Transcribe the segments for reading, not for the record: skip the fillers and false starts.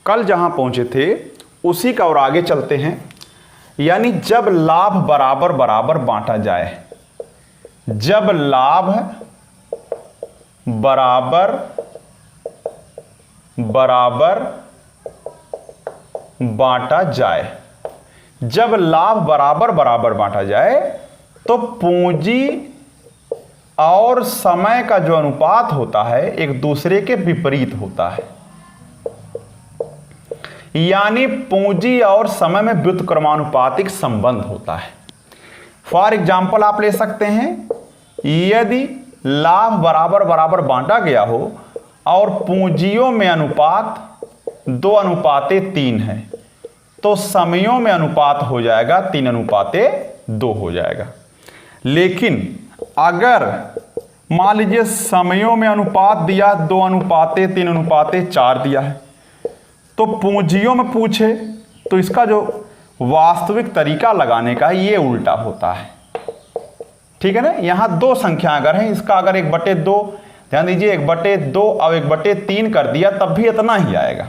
कल जहां पहुंचे थे उसी का और आगे चलते हैं। यानी जब लाभ बराबर बराबर बांटा जाए, जब लाभ बराबर बराबर बांटा जाए, जब लाभ बराबर बराबर बांटा जाए तो पूंजी और समय का जो अनुपात होता है एक दूसरे के विपरीत होता है। यानी पूंजी और समय में व्युत्क्रमानुपातिक संबंध होता है। फॉर एग्जाम्पल आप ले सकते हैं, यदि लाभ बराबर बराबर बांटा गया हो और पूंजियों में अनुपात 2:3 है तो समयों में अनुपात हो जाएगा 3:2 हो जाएगा। लेकिन अगर मान लीजिए समयों में अनुपात दिया 2:3:4 दिया है तो पूंजियों में पूछे तो इसका जो वास्तविक तरीका लगाने का ये उल्टा होता है। ठीक है ना। यहां दो संख्या अगर है, इसका अगर 1/2 ध्यान दीजिए 1/2 और 1/3 कर दिया तब भी इतना ही आएगा।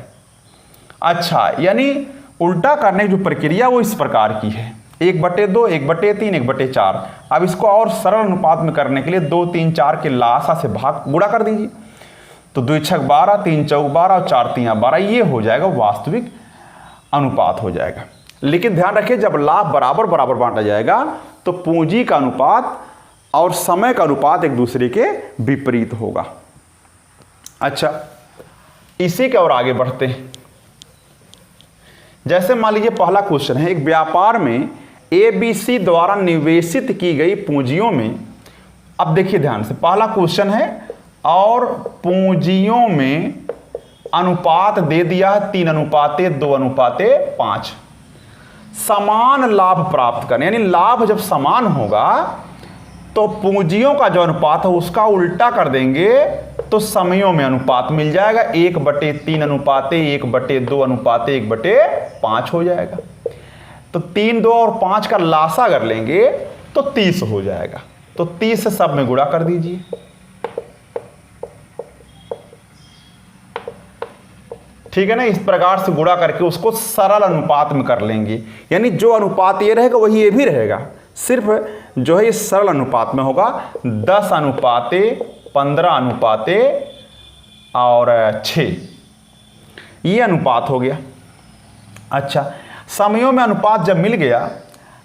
अच्छा, यानी उल्टा करने की जो प्रक्रिया वो इस प्रकार की है, 1/2 1/3 1/4। अब इसको और सरल अनुपात में करने के लिए 2 3 4 के लासा से भाग गुणा कर दीजिए तो 2 6 12 3 4 12 और 4 3 12, ये हो जाएगा वास्तविक अनुपात हो जाएगा। लेकिन ध्यान रखिए जब लाभ बराबर बराबर बांटा जाएगा तो पूंजी का अनुपात और समय का अनुपात एक दूसरे के विपरीत होगा। अच्छा, इसी के और आगे बढ़ते हैं। जैसे मान लीजिए पहला क्वेश्चन है, एक व्यापार में ABC द्वारा निवेशित की गई पूंजियों में, अब देखिए ध्यान से, पहला क्वेश्चन है और पूंजियों में अनुपात दे दिया है 3:2:5। समान लाभ प्राप्त करने, यानी लाभ जब समान होगा तो पूंजियों का जो अनुपात है उसका उल्टा कर देंगे तो समयों में अनुपात मिल जाएगा, 1/3:1/2:1/5 हो जाएगा। तो 3 2 और 5 का लासा अगर लेंगे तो 30 हो जाएगा। तो 30 से सब में गुणा कर दीजिए। ठीक है ना। इस प्रकार से गुणा करके उसको सरल अनुपात में कर लेंगे, यानी जो अनुपात ये रहेगा वही ये भी रहेगा, सिर्फ जो है ये सरल अनुपात में होगा। 10:15:6 ये अनुपात हो गया। अच्छा, समयों में अनुपात जब मिल गया,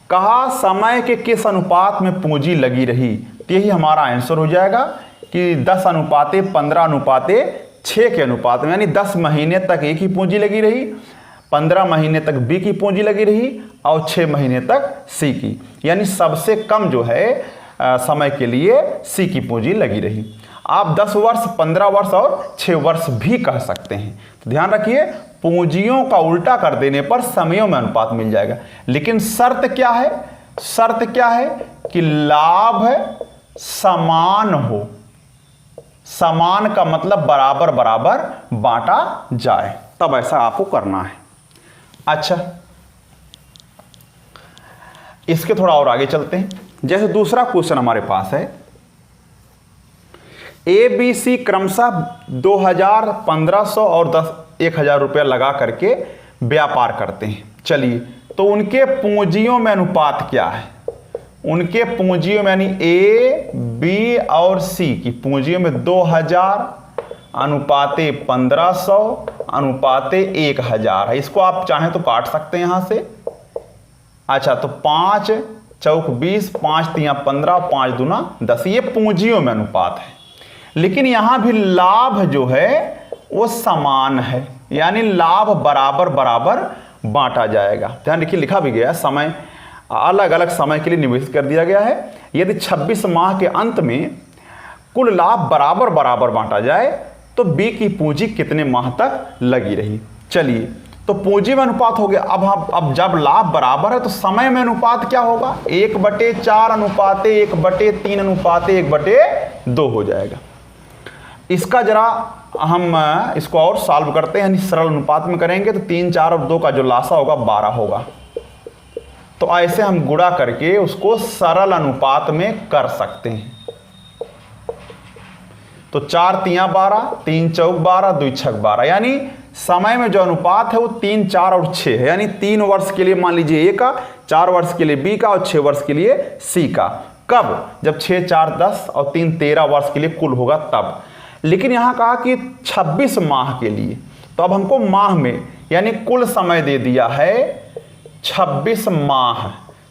कहा समय के किस अनुपात में पूंजी लगी रही, तो यही हमारा आंसर हो जाएगा कि 10:15:6 के अनुपात में, यानी 10 महीने तक एक ही पूंजी लगी रही, 15 महीने तक बी की पूंजी लगी रही और 6 महीने तक सी की, यानी सबसे कम जो है समय के लिए सी की पूंजी लगी रही। आप 10 वर्ष 15 वर्ष और 6 वर्ष भी कह सकते हैं। तो ध्यान रखिए पूंजियों का उल्टा कर देने पर समयों में अनुपात मिल जाएगा। लेकिन शर्त क्या है, शर्त क्या है कि लाभ समान हो। समान का मतलब बराबर बराबर बांटा जाए, तब ऐसा आपको करना है। अच्छा, इसके थोड़ा और आगे चलते हैं। जैसे दूसरा क्वेश्चन हमारे पास है, ABC क्रमशः 2000 1500 और 1000 रुपया लगा करके व्यापार करते हैं। चलिए, तो उनके पूंजियों में अनुपात क्या है, उनके पूंजियों में यानी A, B और C की पूंजियों में 2000:1500:1000 है। इसको आप चाहें तो काट सकते हैं यहां से। अच्छा, तो 5 चौक 20, 5 3 15, 5 दूना 10, ये पूंजियों में अनुपात है। लेकिन यहां भी लाभ जो है वो समान है, यानी लाभ बराबर बराबर बांटा जाएगा। ध्यान रखिए लिखा भी गया, समय अलग अलग समय के लिए निवेशित कर दिया गया है। यदि 26 माह के अंत में कुल लाभ बराबर बराबर बांटा जाए तो बी की पूंजी कितने माह तक लगी रही। चलिए, तो पूंजी में अनुपात हो गया। अब जब लाभ बराबर है तो समय में अनुपात क्या होगा, 1/4:1/3:1/2 हो जाएगा। इसका जरा हम इसको और सॉल्व करते हैं, यानी सरल अनुपात में करेंगे तो 3 4 और 2 का जो लासा होगा 12 होगा। तो ऐसे हम गुणा करके उसको सरल अनुपात में कर सकते हैं। तो 4 3 12, 3 4 12, 2 6 12, यानी समय में जो अनुपात है वो 3, 4 और 6 है, यानी 3 वर्ष के लिए मान लीजिए ए का, 4 वर्ष के लिए बी का और 6 वर्ष के लिए सी का। कब? जब 6, 4, 10 और 3, 13 वर्ष के लिए कुल होगा तब। लेकिन यहाँ कहा कि 26 माह के लिए, तो अब हमको माह में यानी कुल समय दे दिया है 26 माह।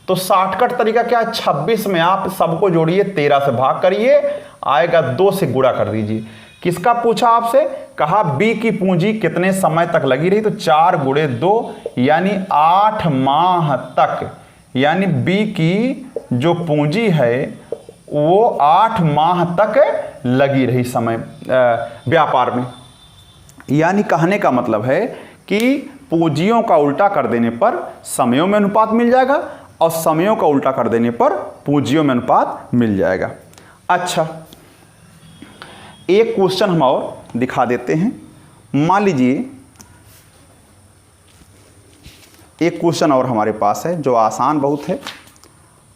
तो शॉर्टकट तरीका क्या है? 26 में आप सबको जोड़िए, 13 से भाग करिए, आएगा 2 से गुणा कर दीजिए। किसका पूछा आपसे? कहा बी की पूंजी कितने समय तक लगी रही, तो 4 गुणे 2 यानी 8 माह तक, यानी बी की जो पूंजी है वो 8 माह तक लगी रही समय व्यापार में। यानी कहने का मतलब है कि पूंजियों का उल्टा कर देने पर समयों में अनुपात मिल जाएगा और समयों का उल्टा कर देने पर पूंजियों में अनुपात मिल जाएगा। अच्छा, एक क्वेश्चन हम और दिखा देते हैं। मान लीजिए एक क्वेश्चन और हमारे पास है जो आसान बहुत है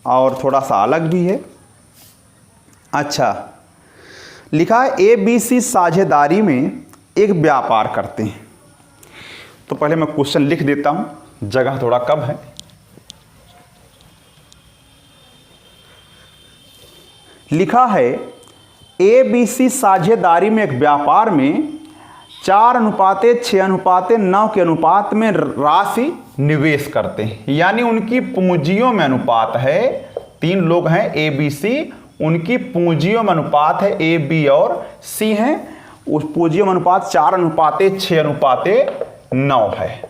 और थोड़ा सा अलग भी है। अच्छा, लिखा है ABC साझेदारी में एक व्यापार करते हैं। तो पहले मैं क्वेश्चन लिख देता हूं, जगह थोड़ा कम है। लिखा है ABC साझेदारी में एक व्यापार में 4:6:9 के अनुपात में राशि निवेश करते हैं, यानी उनकी पूंजियों में अनुपात है। 3 लोग हैं ABC, उनकी पूंजियों में अनुपात है A, B और C हैं। उस पूंजियों में अनुपात 4:6:9 है।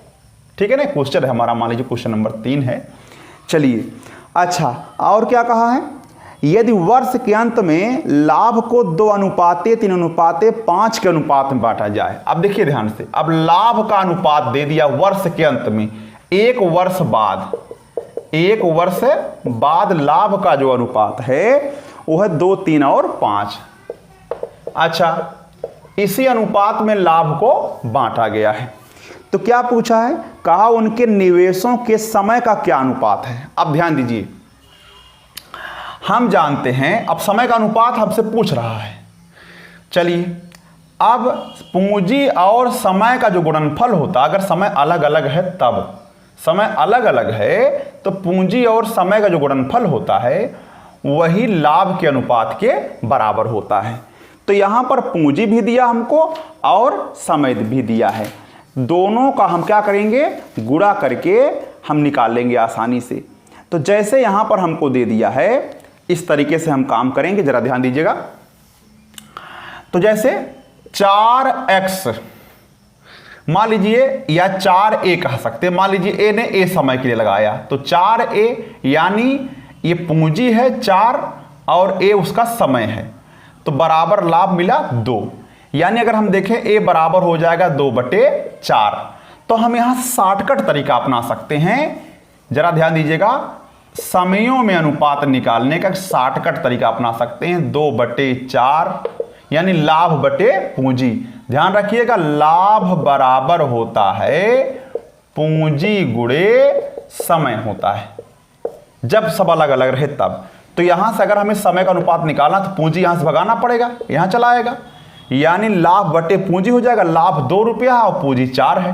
ठीक है ना? क्वेश्चन है हमारा, मान लीजिए क्वेश्चन नंबर 3 है। चलिए, अच्छा और क्या कहा है? यदि वर्ष के अंत में लाभ को 2:3:5 के अनुपात में बांटा जाए। अब देखिए ध्यान से, अब लाभ का अनुपात दे दिया वर्ष के अंत में, 1 वर्ष बाद लाभ का जो अनुपात है वो है 2, 3 और 5। अच्छा, इसी अनुपात में लाभ को बांटा गया है। तो क्या पूछा है? कहा उनके निवेशों के समय का क्या अनुपात है। अब ध्यान दीजिए, हम जानते हैं, अब समय का अनुपात हमसे पूछ रहा है। चलिए, अब पूंजी और समय का जो गुणनफल होता, अगर समय अलग अलग है तब, समय अलग अलग है तो पूंजी और समय का जो गुणनफल होता है वही लाभ के अनुपात के बराबर होता है। तो यहां पर पूंजी भी दिया हमको और समय भी दिया है, दोनों का हम क्या करेंगे? गुणा करके हम निकाल लेंगे आसानी से। तो जैसे यहां पर हमको दे दिया है, इस तरीके से हम काम करेंगे, जरा ध्यान दीजिएगा। तो जैसे 4x मान लीजिए, या 4a कह सकते हैं। मान लीजिए a ने a समय के लिए लगाया, तो 4a यानी ये पूंजी है 4 और a उसका समय है, तो बराबर लाभ मिला 2। यानी अगर हम देखें a बराबर हो जाएगा 2/4। तो हम यहां शॉर्टकट तरीका अपना सकते हैं। जरा ध्यान दीजिएगा, समयों में अनुपात निकालने का शॉर्टकट तरीका अपना सकते हैं। 2/4 यानी लाभ बटे पूंजी। ध्यान रखिएगा, लाभ बराबर होता है पूंजी गुणे समय होता है, जब सब अलग अलग रहे तब। तो यहां से अगर हमें समय का अनुपात निकालना तो पूंजी यहां से भगाना पड़ेगा, यहां चला आएगा, यानी लाभ बटे पूंजी हो जाएगा। लाभ 2 रुपया और पूंजी 4 है,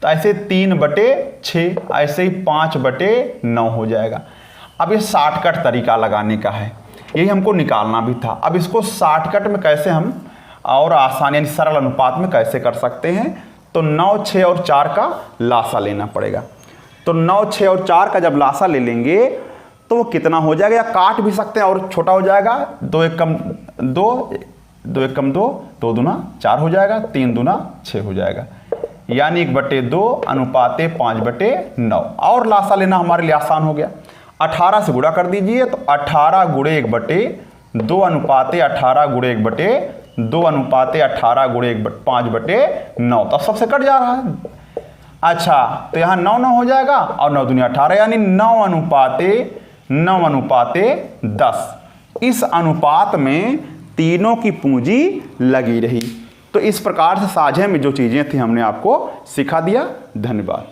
तो ऐसे 3/6, ऐसे ही 5/9 हो जाएगा। अब ये शॉर्टकट तरीका लगाने का है, यही हमको निकालना भी था। अब इसको शॉर्टकट में कैसे हम और आसान यानी सरल अनुपात में कैसे कर सकते हैं? तो 9, 6 और 4 का लासा लेना पड़ेगा। तो 9, 6 और 4 का जब लासा ले लेंगे तो वो कितना हो जाएगा, या काट भी सकते हैं और छोटा हो जाएगा। 2 1 कम 2, 2 1 कम 2, 2 दूना 4 हो जाएगा, 3 दूना 6 हो जाएगा, यानी 1/2 अनुपाते 5/9। और लासा लेना हमारे लिए आसान हो गया। 18 से गुणा कर दीजिए, तो 18 गुणे 1/2 अनुपाते 18 गुणे 1/2 अनुपाते 18 गुणे 5/9। तो सबसे कट जा रहा है। अच्छा, तो यहाँ 9 9 हो जाएगा और 9 दूनी 18, यानी 9 अनुपाते 10। इस अनुपात में तीनों की पूंजी लगी रही। तो इस प्रकार से साझे में जो चीजें थी हमने आपको सिखा दिया। धन्यवाद।